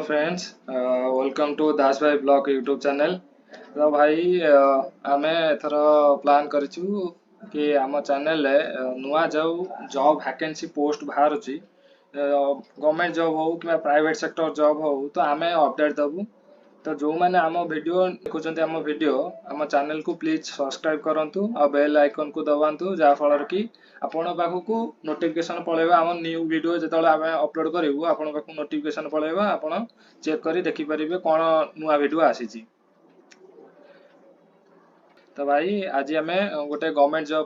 Friends, welcome to दास भाई blog YouTube channel. तो भाई आमे एथर प्लान करिछु कि आम चैनल नुआ जो जॉब वैकेंसी पोस्ट बाहर गवर्नमेंट जॉब हो कि प्राइवेट सेक्टर जॉब हो तो आमे अपडेट दबु। तो जो मैंने आम वीडियो देखुं आम वीडियो आम चैनल को प्लीज सब्सक्राइब करंतु और बेल आइकन को दबातु जहाँ फल कि आपण पाखक नोटिफिकेशन पड़ेगा आम न्यू वीडियो जो आम अपलोड करूँ आपण पाखक नोटिफिकेशन पड़ेगा आपण चेक कर देखिपारे कौन नुआ वीडियो आसी। तो भाई आज आम गोटे गवर्नमेंट जॉब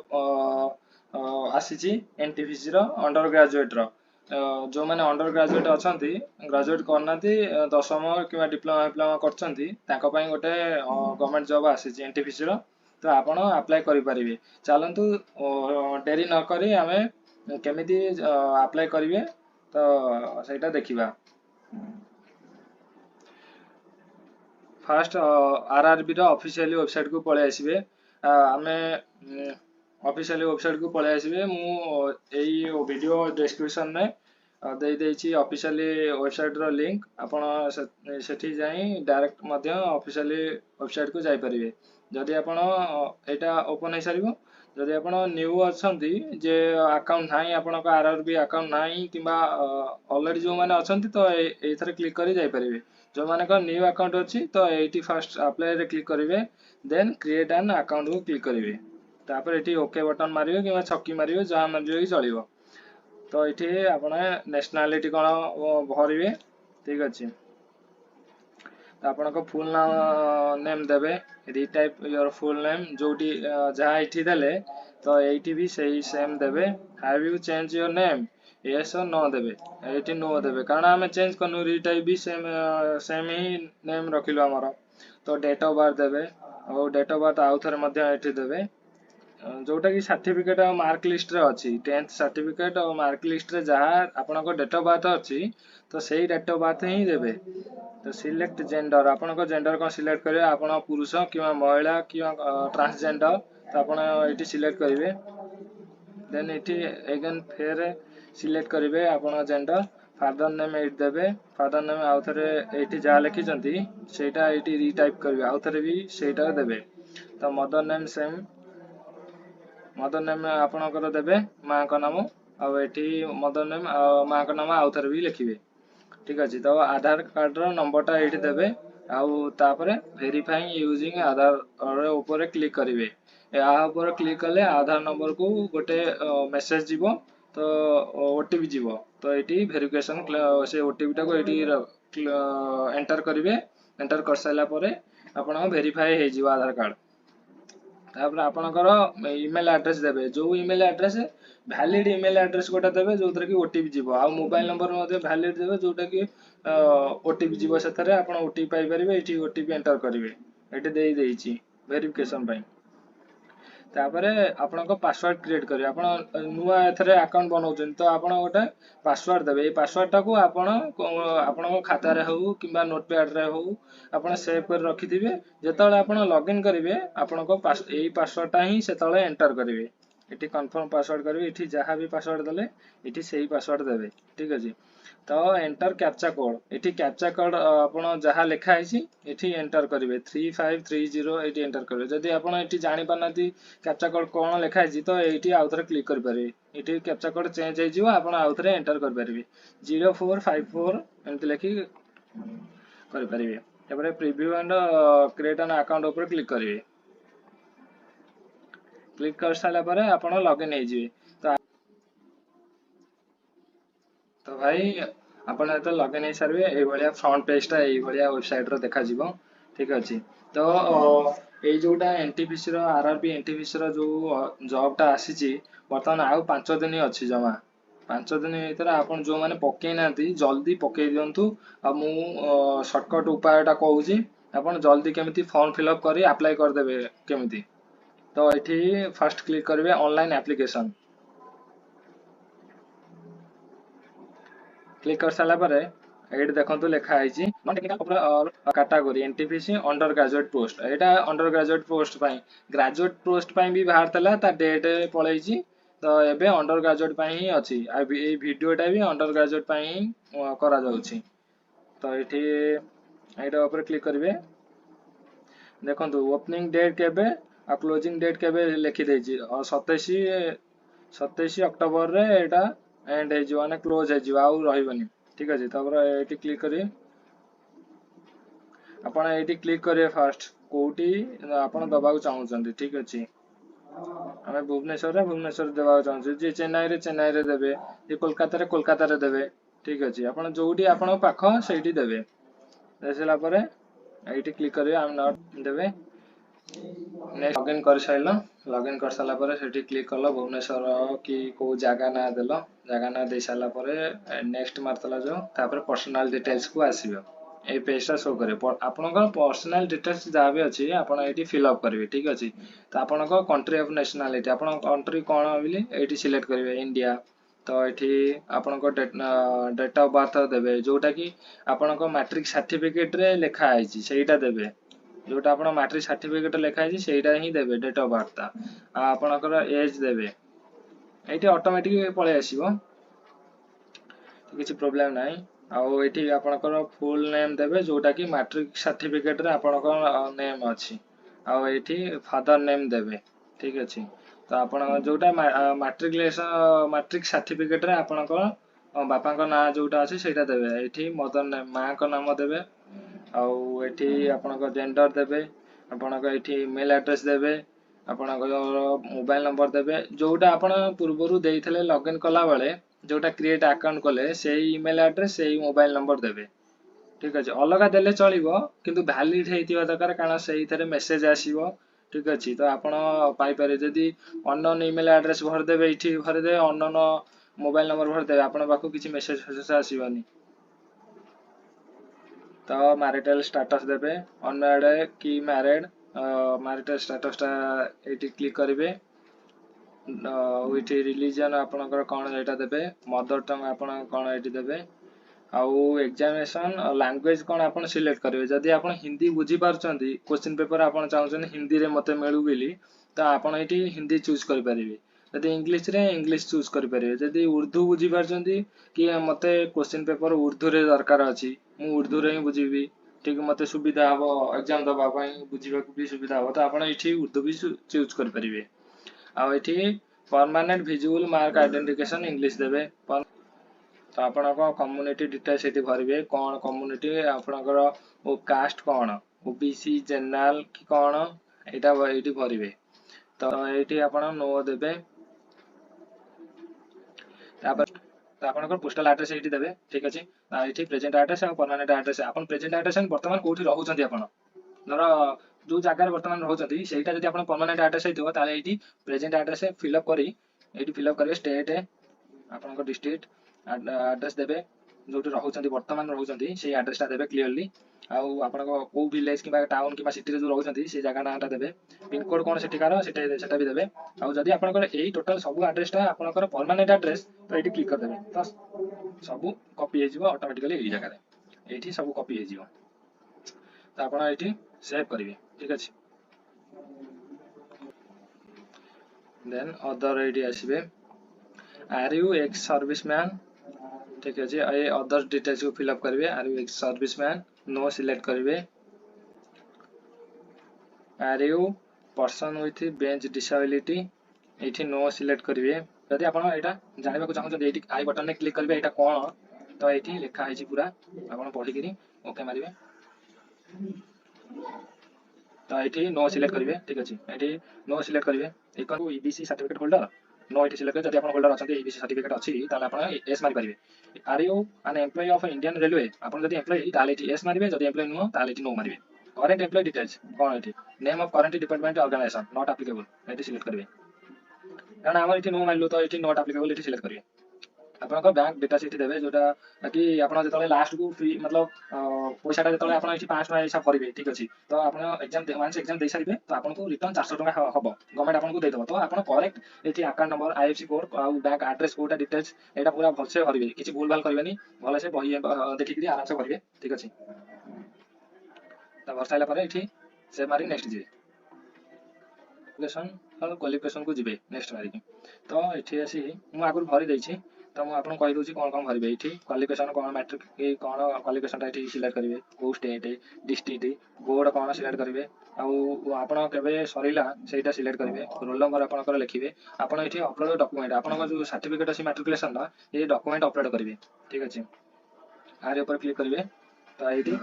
आसी एनटीपीसी अंडर ग्रेजुएट जो मैंने अंडर ग्रेजुएट अच्छा ग्रेजुएट करना दशम कि डिप्लोमा डिप्लोमा कर गोटे गवर्नमेंट जॉब आसी एनटीपीसी तो आपण अप्लाई करें। चलतु डेरी नक आम केमी अप्लाई करेंगे तो सहीटा देखा। फास्ट आरआरबी ऑफिशियल वेबसाइट को पळे आसीबे आमे ऑफिशियल वेबसाइट को पळे आसीबे मु एई वीडियो डिस्क्रिप्शन में दे देछि ऑफिशियल वेबसाइट रो लिंक आपण सेठी जाई डायरेक्ट मध्य ऑफिशियल वेबसाइट को जाई परिबे। जदि आपण एटा ओपन हे सारिबो जदि आपण न्यू अछंती जे अकाउंट नाही आपण को आरआरबी अकाउंट नाही किबा ऑलरेडी जो माने अछंती तो एथरे क्लिक करी जाई परिबे। जो माने का न्यू अकाउंट अच्छी तो ये फर्स्ट अप्लाई रे क्लिक करेंगे देन क्रिएट एन अकाउंट को क्लिक करेंगे तापर ये ओके बटन मारियो कि छक्की मारियो जहाँ मारियो चलो। तो ये आप नेशनलिटी कौन भरवे ठीक अच्छे आपन फुल नेम देवे रिटाइप योर फुल नेम जो जहाँ ये देले तो ये भी सही सेम देवे। Have you change your name yes और नो देवे ये नो देवे कारण आम चेंज करूँ रिटाइप भी सेम सेम ही नेम रखिलु आमर। तो डेट ऑफ बर्थ देवे और डेट ऑफ बर्थ आउ थे देवे जोटा कि सर्टिफिकेट और मार्क लिस्ट रे अच्छी 10th सर्टिफिकेट और मार्क लिस्ट रे जहाँ आपन डेट ऑफ बर्थ अच्छी तो सही डेट ऑफ बर्थ ही देवे। तो सिलेक्ट जेंडर आपन जेंडर कौन सिलेक्ट करेंगे आपन पुरुष कि महिला कि ट्रांसजेंडर तो आपड़ ये सिलेक्ट करेंगे देन ये अगेन फेर सिलेक्ट करेंगे आपन जेंडर फादर नेम ये देवे फादर नेम आउ थे ये जहाँ लिखिं सेटा ये रिटाइप करेंगे आउ थे भी सेटा देवे। तो mother name same mother name आपणकर देवे माँ का नाम आठी मदर नेम माँ का नाम आउ थे भी लिखे ठीक अच्छे। तो आधार कार्ड नंबरटा ये देवे आउे वेरीफाइंग यूजिंग आधार ऊपर क्लिक करेंगे या क्लिक कले आधार नंबर को गोटे मेसेज जीवो तो ओटीपी जीवो तो ये वेरिफिकेशन से ओटीपी टाक एंटर करेंगे एंटर कर सारा आप वेरीफाई हो आधार कार्ड तापर आपणकर इमेल एड्रेस देवे जो email address valid email address गोटे देवे जो कि ओटीपी जीवो आ मोबाइल नंबर वैलिड देवे जोटा कि ओटीपी जीवो से आप ओटीपी पाइपर ये ओटीपी एंटर करेंगे ये दे देछि वेरिफिकेशन तापरे आपन पासवर्ड क्रिएट करेंगे आप नुआ एथरे अकाउंट बनाऊँ तो आप गोटे पासवर्ड देवे ये पासवर्ड टाक आपण खातार हो कि नोटपैड रे हो आप सेव कर रखि जो आप लॉगिन करेंगे आपण यही पासवर्डटा ही से एंटर करेंगे ये कन्फर्म पासवर्ड करेंगे ये जहाँ भी पासवर्ड देले ये से पासवर्ड देवे ठीक अच्छे। तो एंटर कैप्चा कोड ये कैप्चा कोड आप जहाँ लिखाई ये एंटर करेंगे 3530 ये एंटर करेंगे जदि आप जानी पारना कैप्चा कोड कौन लिखाई तो ये आउ थे क्लिक करेंगे ये कैप्चा कोड चेंज हो थे एंटर करेंगे 0454 एमती लिखि करेंगे preview and create an account ऊपर क्लिक करेंगे क्लिक कर सारा आप लॉगिन हो तो भाई आपन तो लॉगिन हो सारे ये फ्रंट पेजटा ये वेबसाइट रो देखा जीवो ठीक अच्छे। तो ये जोटा एनटीपीसी आरआरबी एनटीपीसी जो जॉबटा आसी बर्तमान आउ 5 दिन अच्छी जमा 5 दिन भर आप जो मैंने पकई ना जल्दी पकई दिंतु आ मु सर्टकट उपायटा कहूँ आप जल्दी केमी फॉर्म फिलअप कर अप्लाई करदे केमी। तो ये फर्स्ट क्लिक करेंगे ऑनलाइन एप्लिकेशन क्लिक कर सारा ये देखो लिखाई category NTPC under graduate post यहाँ under graduate post graduate post भी बाहर डेट पलैची तो ये अंडर ग्रेजुएट ही अच्छी वीडियोटा भी अंडर ग्रेजुएट ही करा जाउछि। तो ये ऊपर क्लिक करेंगे। देखो ओपनिंग डेट केबे आ क्लोजिंग डेट केबे लिखी देछि और 27 अक्टोबर रे एटा एंड हे जो माने क्लोज हे जो आउ रहइबनी। ठीक अछि तबर एटी क्लिक करी आपण एटी क्लिक करिए फास्ट कोठी आपण दबाउ चाहउछंती। ठीक अछि हमें भुवनेश्वर देवा चाहूँ जी चेन्नई रे देवे जी कोलकाता रे देवे। ठीक अछि आपण जोडी आपण पाख सेठी देवे देसला परे एटी क्लिक करिए आई एम नॉट देवे नेक्स्ट लॉगिन कर साइल लॉगिन कर साला परे सेठी क्लिक करलो भुवनेश्वर की को जगह ना देलो जगह ना दे साला परे नेक्स्ट मारतला जो तापर पर्सनल डिटेल्स को आसीबो ए पेज शो करे आपनकर पर्सनल डिटेल्स जहाँ भी अच्छी आपण एटी फिलअप करेंगे। ठीक अच्छे तो आपण कंट्री ऑफ नेशनलिटी आपण कंट्री कौन बोली ये सिलेक्ट करेंगे इंडिया। तो ये आपण डेट ऑफ बर्थ देवे जोटा कि आपण मैट्रिक सर्टिफिकेट रे लिखा है सेटा देवे जोटा आपण मैट्रिक सर्टिफिकेट लिखा है सेटा ही देवे डेट ऑफ बर्थ आपणकर एज देवे ये ऑटोमेटिक पळे आसीबो किसी प्रोब्लेम नाही। आउ एठी आपणकर फुल नेम देवे जोटा कि मैट्रिक सर्टिफिकेट रे आपणकर नेम अछि आउ एठी फादर नेम देवे। ठीक अछि तो आपण जोटा मैट्रिक सर्टिफिकेट रे आपणकर बापा का नाम जोटा अछि सेटा देवे एठी मदर नेम मां का नाम देवे आउ एठी आपणकर जेंडर देवे आपणकर एठी मेल एड्रेस देवे आपणकर मोबाइल नंबर देवे जोटा आपण पूर्वरु देइथले लॉगिन कला बेले जोटा क्रिएट अकाउंट कले से ईमेल एड्रेस से मोबाइल नंबर देवे। ठीक अच्छे अलग देले चलिबो किंतु वैलिड हेतिबा दरकार कारण से इथरे मेसेज आसीबो। ठीक अच्छे तो आपण पाई पारे जदी अननोन ईमेल एड्रेस भर देबे इठी भर दे अननोन मोबाइल नंबर भर देबे आपण बाकू किछि मेसेज फेसेज आसीबनी। तो मैरिटल स्टेटस देबे अनमैरिड की मैरिड मैरिटल स्टेटस टा एठी क्लिक करिवे विथ रिलीजन आपनकर कौन एटा देबे मदर टंग आपण कौन एटी देबे आउ एग्जामिनेशन लैंग्वेज कौन आपण सिलेक्ट करेंगे जदि आपण हिंदी बुझी पारछंती क्वेश्चन पेपर आपण चाहछन हिंदी रे मते मेळु बेली तो आपण एटी हिंदी चूज कर परिबे जदि इंग्लिश रे इंग्लिश चूज कर परिबे जदि उर्दू बुझी पारछंती कि मते क्वेश्चन पेपर उर्दू रे दरकार अछि मु उर्दू रे ही बुझीबी ठीक मते सुविधा हबो एग्जाम दबा पई बुझीबा को भी सुविधा हबो तो आपण एठी उर्दू भी चूज कर परिबे आउ एठी permanent visual mark identification English देबे तो आपणक कम्युनिटी डिटेल्स ये भरवे कौन कम्युनिटी आपणकर ओ कास्ट कौन ओबीसी जनरल कि कौन यहाँ ये भरवे तो ये आप नो देवे तो आपणकर पोस्टल एड्रेस ये देवे। ठीक अच्छे ये प्रेजेंट एड्रेस और परमानेंट एड्रेस आप प्रेजेंट एड्रेस बर्तमान कौटी रोचे आप धर जो जगह बर्तमान रोचे सहीटा जब आप परमानेंट एड्रेस होता ये प्रेजेंट एड्रेस फिलअप करी फिलअप करेंगे स्टेट आपंकर डिस्ट्रिक्ट एड्रेस देवे जो रोचे बर्तमान रोचे से एड्रेस देवे क्लीयरली आउ आप विलेज कि टाउन कि सिटी जो रोचे से जगह नाटा देवे पिनकोड कौन से भी देवे आउ जदि आपंकर यही टोटाल सब एड्रेसटा आपंकर परमानेंट एड्रेस तो ये क्लिक करदे तो सब कॉपी हो ऑटोमेटिकली यही जगह ये सब कॉपी हो तो आप सेव करेंगे। ठीक अच्छे देन अदर ये आसवे आर यू एक्स सर्विसमैन। ठीक अच्छे ये अदर डिटेल्स को फिलअप करेंगे are you ex serviceman no select करेंगे are you person with bench disability ये नो सिलेक्ट करेंगे जदि आप जानवा चाहते ये आई बटन में क्लिक करेंगे यहाँ कौन तो ये लिखा है पूरा आप पढ़ी ओके मारे तो ये नो सिलेक्ट करेंगे। ठीक अच्छे ये नो सिलेक्ट करेंगे ईबीसी सर्टिफिकेट होल्डर नो ये सिलेक्ट जब आप होल्डर अच्छा ईबीसी सर्टिफिकेट अच्छी आप एस मारे are you an employee of Indian railway आप एम्प्लॉय एस मारे जब एम्प्लॉय नुह नो मारे करेंट एम्प्लॉय डिटेल्स कौन ये name of current department organisation not applicable ये सिलेक्ट करेंगे कारण आम ये नो मारू तो ये नॉट एप्लिकेबल ये सिलेक्ट करेंगे आपन बैंक डिटेल्स ये देवे जोटा कि आपन जो लास्ट को फ्री मतलब पैसा जो आप 500 हिसाब करेंगे। ठीक अच्छे तो आप एग्जाम वंस एग्जाम दे सारे तो आपको रिटर्न 400 टका हम गवर्नमेंट आपको देदेव तो आप करेक्ट ये अकाउंट नंबर आईएफसी कोड और बैंक एड्रेस कोटा डिटेल्स यहाँ पूरा भलसे भरवे किसी भूल भाल करेंगे भल से बही देखिए आराम से करेंगे। ठीक अच्छे तो भर सारा ये से मारी नेक्स्ट जी क्वालिफिकेशन को जी नेक्स्ट मारिकी तो ये आसी मुझे आगुरी भरी देती तो मुझे आपको कही दूसरी कौन कौन भरवे ये क्वालिफिकेशन कौन मैट्रिक कि कौन क्वालिफिकेशन ये सिलेक्ट करेंगे कौ स्टेट डिस्ट्रिक्ट बोर्ड कौन सिलेक्ट करेंगे आपड़ के सरला से सिलेक्ट करेंगे रोल नंबर आपंकर लिखे आपड़ ये अपलोड डॉक्यूमेंट आपंकर जो सर्टिफिकेट अच्छी मैट्रिकुलेशन ये डॉक्यूमेंट अपलोड करेंगे ठीक अच्छे आर ऊपर क्लिक करेंगे तो ये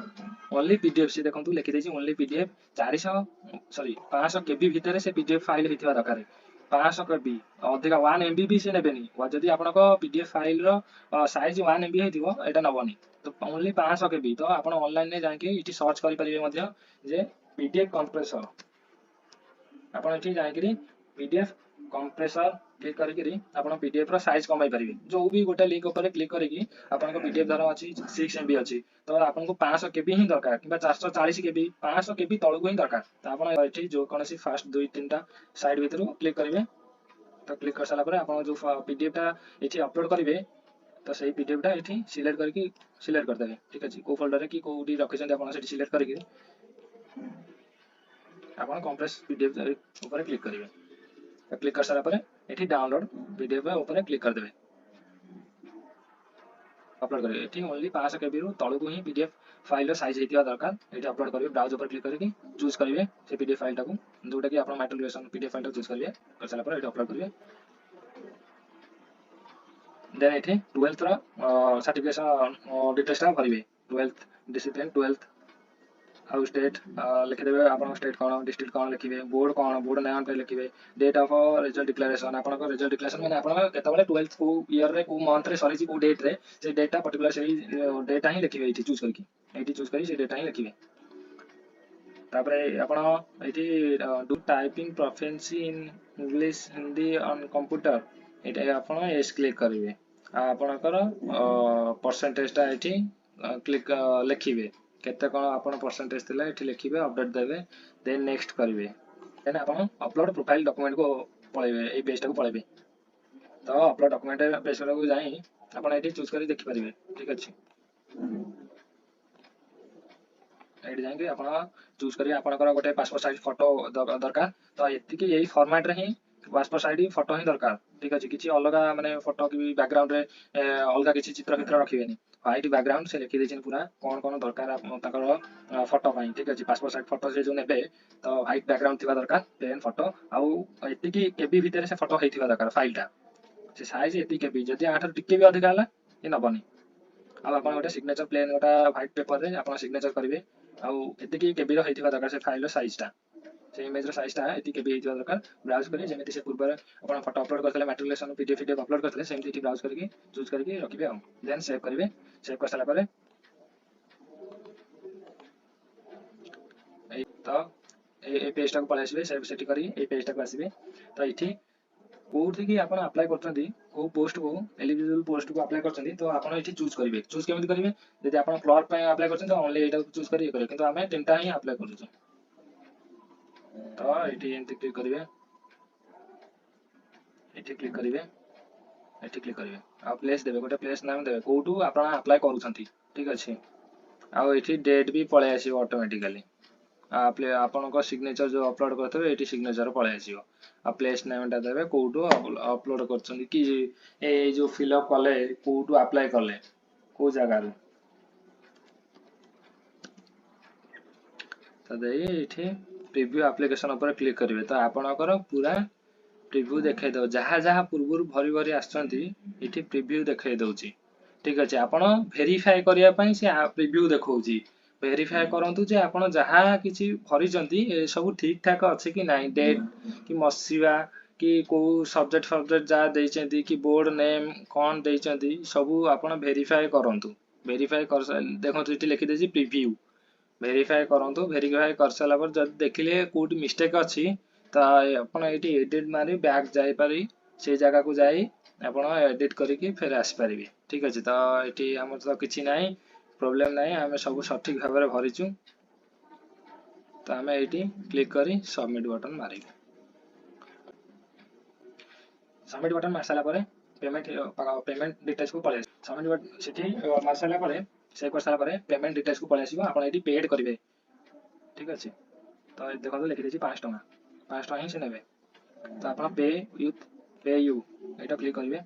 ओनली पीडीएफ से देखो लिखिदे ओनली पीडीएफ 500 केबी भितर से पीडीएफ फाइल होता दरकार 500 केबी अधिका 1 एमबी भी से नेबेनी जदि आपनक पीडीएफ फाइल रो साइज 1 एमबी हेतिबो एटा नबनी तो ओनली 500 केबी तो आपण ऑनलाइन ने जाके इटी सर्च करि परिबे मध्य जे पीडीएफ कंप्रेसर आपण इटी जाके पीडीएफ कंप्रेसर क्लिक करी आप पीडीएफ रो साइज कमाई पारे जो भी गोटे लिंक ऊपर क्लिक करी आपन पीडीएफ धर अच्छी 6 एमबी अच्छी तो आपको 500 केबी ही दरकार कि 440 केबी 500 केबी तलू ही दरकार तो आप जो कौन सी फास्ट 2-3टा साइड भर क्लिक करेंगे तो क्लिक कर सारा आप जो पीडीएफ टा ये अपलोड करेंगे तो सही पीडीएफ टा ये सिलेक्ट करके सिलेक्ट करदे ठीक अच्छे कौ फोल्डर कि कौटी रखिंट आप सिलेक्ट करके आप कंप्रेस पीडीएफ ऊपर क्लिक करेंगे क्लिक कर सारा पर ये डाउनलोड पीडीएफ ऊपर क्लिक करदे अपलोड करेंगे ये ओनली 500 केबी रू तलू को ही पीडीएफ फाइल साइज होता दरकार ये अपलोड करेंगे ब्राउज ऊपर क्लिक करके चूज करेंगे से पीडीएफ फाइल टाक जोटा कि आप मैट्रिकुलेशन पीडीएफ फाइल चूज करेंगे कर सारा पर ये अपलोड करेंगे देन ये 12th certification details भरवे 12th discipline 12th आउ स्टेट लिखिदेवे आप स्टेट कौन डिस्ट्रिक्ट कौन लिखे बोर्ड नाम पे लिखे डेट ऑफ रिजल्ट डिक्लेरेशन आप रिजल्ट डिक्लेरेशन मैंने आप 12th को ईयर रे को मंथ रे सरी को डेट रे से डेटा पर्टिकुलर से डेटा ही लिखे ये चूज करके ये चूज करी से डेटा ही लिखे तापरे आपण ये do typing proficiency in English Hindi on computer ये आपण एस क्लिक करेंगे आपणकर परसेंटेज टा ये क्लिक लिखिए केते कोन आपण परसेंटेज थिला एठी लिखिबे अपडेट देबे देन नेक्स्ट करिवे देन आपण अपलोड प्रोफाइल डॉक्यूमेंट को पळेबे ए पेज टा को पळेबे तो अपलोड डॉक्यूमेंट पेज को जाई आपण एठी चूज करी देखि परिबे ठीक अछि एठी जाके आपण चूज करी आपनकर गोटे पासपोर्ट साइज फोटो दरकार तो एति कि एही फॉर्मेट रे ही पासपोर्ट साइज फोटो ही दरकार ठीक अछि किछि अलगा माने फोटो की बैकग्राउंड रे अलगा किछि चित्र चित्र रखिबेनी व्हाइट बैकग्राउंड से लिखि देछन पूरा कौन कौन दरकार ताकर फोटो पाई ठीक अछि पासपोर्ट साइज फोटो से जो नेबे तो व्हाइट बैकग्राउंड थिबा दरकार प्लेन फोटो आउ एति कि केबी भीतर से फोटो हेतिबा दरकार फाइल टा से साइज एति केबी जदि आठर टिके भी अधिक हला ये नबनी अब आपण गोटे सिग्नेचर प्लेन गोटा व्हाइट पेपर रे आपण सिग्नेचर करिवे आउ एति कि केबी रो हेतिबा दरकार से फाइल रो साइज टा से इमेज रो साइज टा एति केबी हेतिबा दरकार ब्राउज करी जेमिति से पूर्व आपण फोटो अपलोड करथले मैट्रिकुलेशन पीडीएफ अपलोड करथले सेमति एति ब्राउज करके चूज करके रखिबे हम देन सेव करिवे सेव कर साला परे तो ए पेज टाक पळे आसीबे सेव सेट करी ए पेज टाक आसीबे तो इठी कोठी कि आपण अप्लाई करथंदी को पोस्ट को एलिजिबल पोस्ट को अप्लाई करथंदी तो आपण इठी चूज करिवे चूज केमिति करिवे यदि आपण क्लर्क पे अप्लाई करथंदी तो ओनली एटा चूज करिवे करे किंतु हमें तीनटा ही अप्लाई करूछु तो इठी एंती क्लिक करिवे इठी क्लिक करिवे इठी क्लिक करिवे आ प्लेस देबे गोटे प्लेस नाम देबे कोठू आपण अप्लाई करूछंती ठीक अछि आ इठी डेट भी पळे आसी ऑटोमेटिकली आपको सिग्नेचर जो अपलोड करते ये सिग्नेचर पळे आसीबो आ प्लेस नेम टा देबे कोठू अपलोड करछंती कि ए जो फिलअप कले कोठू अप्लाई कले को जगह रे तो दे इठी प्रीव्यू एप्लीकेशन ऊपर क्लिक करिवे तो आपनकर पूरा प्रीव्यू देखाई दो जहाँ जहाँ पूर्व भरी भरी आछंती इठी प्रीव्यू देखाई दउची ठीक अछि आपण वेरीफाई करिया पई से प्रीव्यू देखौची वेरीफाई करंतु जे आपण जहाँ किछि भरिचंती ए सब ठीक ठाक अछि कि नाही डेट कि मसिवा कि को सब्जेक्ट जा देइचंती कि बोर्ड नेम कोन देइचंती सब आपण वेरीफाई करंतु वेरीफाई कर देखंतु इठी लिखि देछि प्रीव्यू वेरीफाई करंतु वेरीफाई कर साला पर जद देखिले कोड मिस्टेक अछि तो आपण एठी एडिट मारी बैक जाई पारी से जगह को जाई आपण एडिट करके फिर आसी पारिबे ठीक अछि तो एठी हमर तो किछि नाही प्रॉब्लम नाही हमें सब सठिक भाव में भरिचु तो हमें एठी क्लिक करी सबमिट बटन मारिबे सबमिट बटन मार साला परे पेमेंट डिटेल्स को पळे सबमिट बटन सेठी मार साला परे सेव कर साला परे पेमेंट डिटेल्स को पळे आसीबो आपण एठी पेड करिवे ठीक अछि तो देखो लिखि देछि 5 टका ही से नेबे तो आपण पे यू एटा क्लिक करिवे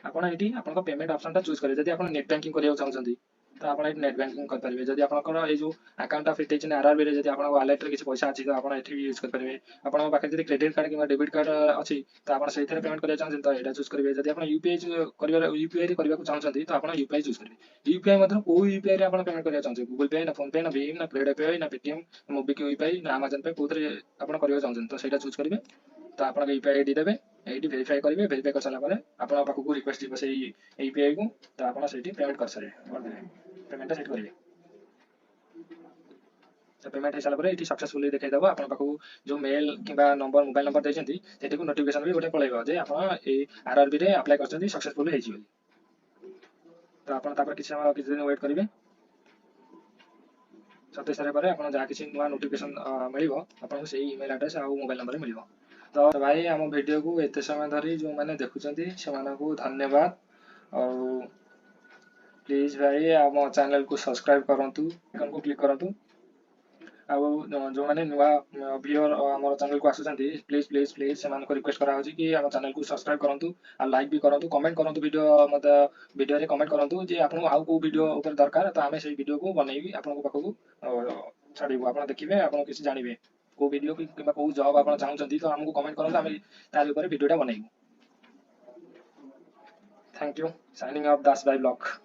ଆପଣ ଏଠି ଆପଣଙ୍କ ପେମେଣ୍ଟ ଅପସନଟା ଚୁଜ୍ କରିବେ। ଯଦି ଆପଣ ନେଟ୍ ବ୍ୟାଙ୍କିଂ କରିବାକୁ ଚାହୁଁଛନ୍ତି ତ ଆପଣ ଏଠି ନେଟ୍ ବ୍ୟାଙ୍କିଂ କରିପାରିବେ। ଯଦି ଆପଣଙ୍କର ଏଇ ଯୋଉ ଆକାଉଣ୍ଟଟା ଫିଟ୍ ହେଇଛି ନା ଆରଆରବିରେ, ଯଦି ଆପଣଙ୍କ ୱାଲେଟରେ କିଛି ପଇସା ଅଛି ତ ଆପଣ ଏଠି ବି ୟୁଜ୍ କରିପାରିବେ। ଆପଣଙ୍କ ପାଖରେ ଯଦି କ୍ରେଡିଟ୍ କାର୍ଡ କିମ୍ବା ଡେବିଟ୍ କାର୍ଡ ଅଛି ତ ଆପଣ ସେଇଥିରେ ପେମେଣ୍ଟ କରିବାକୁ ଚାହୁଁଛନ୍ତି ତ ଏଇଟା ଚୁଜ୍ କରିବେ। ଯଦି ଆପଣ ୟୁପିଆଇରେ କରିବାକୁ ଚାହୁଁଛନ୍ତି ତ ଆପଣ ୟୁପିଆଇ ଚୁଜ୍ କରିବେ। ୟୁପିଆଇ ମଧ୍ୟ କୋଉ ୟୁପିଆଇରେ ଆପଣ ପେମେଣ୍ଟ କରିବାକୁ ଚାହୁଁଛନ୍ତି, ଗୁଗଲ ପେ ନା ଫୋନ୍ ପେ ନା ଭୀମ୍ ନା ପେଡ୍ ନା ପେଟିଏମ୍, ମୋବିକ୍ୱିକ୍ ୟୁପିଆଇ ନା ଆମାଜନ ପେ, କୋଉଥିରେ ଆପଣ କରିବାକୁ ଚାହୁଁଛନ୍ତି ତ ସେଇଟା ଚୁଜ୍ କରିବେ। ତ ଆପଣଙ୍କ ୟୁପିଆଇ ଆଇଡି ଦେବେ, ଏଇଠି ଭେରିଫାଇ କରିବେ। ଭେରିଫାଇ କରିସାରିଲା ପରେ ଆପଣଙ୍କ ପାଖକୁ ରିକ୍ୱେଷ୍ଟ ଯିବ ସେଇ ୟୁପିଆଇ କୁ, ତ ଆପଣ ସେଇଠି ପେମେଣ୍ଟ କରିଦେବେ, ପେମେଣ୍ଟଟା ସେଇଠି କରିବେ। ତ ପେମେଣ୍ଟ ହେଇସାରିଲା ପରେ ଏଠି ସକ୍ସେସଫୁଲି ଦେଖେଇଦେବ ଆପଣଙ୍କ ପାଖକୁ ଯୋଉ ମେଲ୍ କିମ୍ବା ନମ୍ବର ମୋବାଇଲ ନମ୍ବର ଦେଇଛନ୍ତି ସେଠିକୁ ନୋଟିଫିକେସନ ବି ଗୋଟେ ପଳେଇବ ଯେ ଆପଣ ଏଇ ଆରଆରବିରେ ଆପ୍ଲାଏ କରିଛନ୍ତି, ସକ୍ସେସଫୁଲି ହେଇଛି ବୋଲି। ତ ଆପଣ ତାପରେ କିଛି ଦିନ ୱେଟ୍ କରିବେ। ସତେଇଶ ତାରିଖ ପରେ ଆପଣ ଯାହା କିଛି ନୂଆ ନୋଟିଫିକେସନ ମିଳିବ ଆପଣଙ୍କୁ ସେଇ ଇମେଲ ଆଡ୍ରେସ୍ ଆଉ ମୋବାଇଲ ନମ୍ବରରେ ମିଳିବ। ତ ଭାଇ ଆମ ଭିଡ଼ିଓକୁ ଏତେ ସମୟ ଧରି ଯେଉଁମାନେ ଦେଖୁଛନ୍ତି ସେମାନଙ୍କୁ ଧନ୍ୟବାଦ। ଆଉ ପ୍ଲିଜ୍ ଭାଇ ଆମ ଚ୍ୟାନେଲକୁ ସବସ୍କ୍ରାଇବ୍ କରନ୍ତୁ, ଆଇକନ୍କୁ କ୍ଲିକ୍ କରନ୍ତୁ। ଆଉ ଯେଉଁମାନେ ନୂଆ ଭିଓର ଆମର ଚ୍ୟାନେଲକୁ ଆସୁଛନ୍ତି ପ୍ଲିଜ୍ ସେମାନଙ୍କୁ ରିକ୍ୱେଷ୍ଟ କରାହେଉଛି କି ଆମ ଚ୍ୟାନେଲକୁ ସବସ୍କ୍ରାଇବ୍ କରନ୍ତୁ, ଆଉ ଲାଇକ୍ ବି କରନ୍ତୁ, କମେଣ୍ଟ କରନ୍ତୁ ମୋତେ ଭିଡ଼ିଓରେ କମେଣ୍ଟ କରନ୍ତୁ ଯେ ଆପଣଙ୍କୁ ଆଉ କେଉଁ ଭିଡ଼ିଓ ଉପରେ ଦରକାର, ତ ଆମେ ସେଇ ଭିଡ଼ିଓକୁ ବନେଇବି ଆପଣଙ୍କ ପାଖକୁ ଛାଡ଼ିବୁ। ଆପଣ ଦେଖିବେ, ଆପଣ କିଛି ଜାଣିବେ କେଉଁ ଭିଡ଼ିଓ କିମ୍ବା କେଉଁ ଜବ୍ ଆପଣ ଚାହୁଁଛନ୍ତି ତ ଆମକୁ କମେଣ୍ଟ କରନ୍ତୁ, ଆମେ ତାରି ଉପରେ ଭିଡ଼ିଓଟା ବନେଇବୁ। Thank you. Signing off Das ଭାଇ ବ୍ଲଗ।